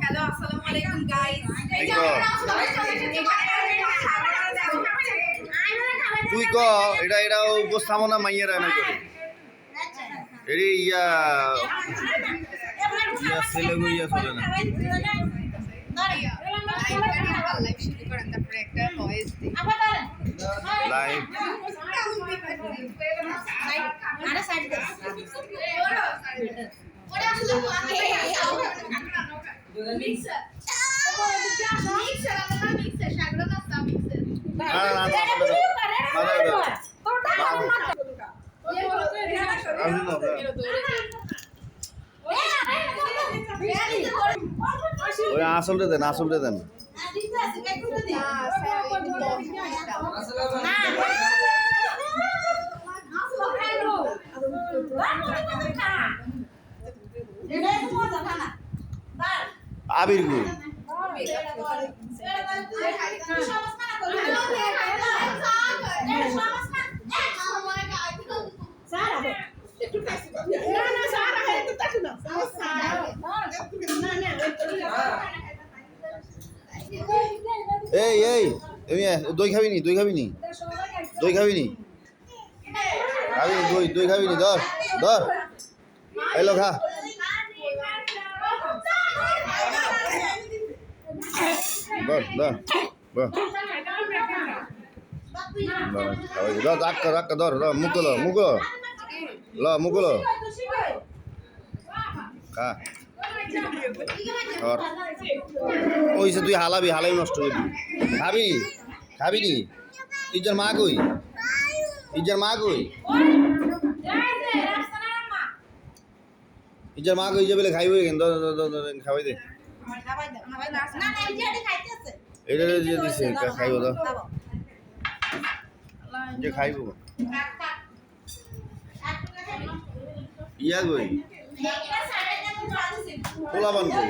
hello আসসালামু আলাইকুম guys তুই ক এটা এটা উপস্থাপনা মাইয়ের না করে এরি ইয়া ইয়া ছেলে গইয়া চলে না লাইভ শুরু করেন তারপরে একটা ভয়েস দিই লাইভ আরে সাইড দে ওরে আসলে মিক্সার মিক্সার আমরা মিক্সার সাগর না সব মিক্সার ওই আসলটা দেন আসলটা দেন আবির গুল এই এই দই খাবি নি দই খাবি নি দই খাবি নি খাবি দই দই খাবি নি ধর ধর এলো খা ধর ধর ধর রাখা রাখা ধর মুকুলো মুকুলো ল মুকুলো খা ধর ওইসে তুই হালাবি হালাই নষ্ট করবি খাবি খাবি নি ইজ্জার মা কই ইজ্জার মা কই ইজ্জার মা কই যে বলে খাইবই কেন খাওয়াই দে এটা দিয়ে দিছে খাইব তো যে খাইব ইয়া কই পোলাবান কই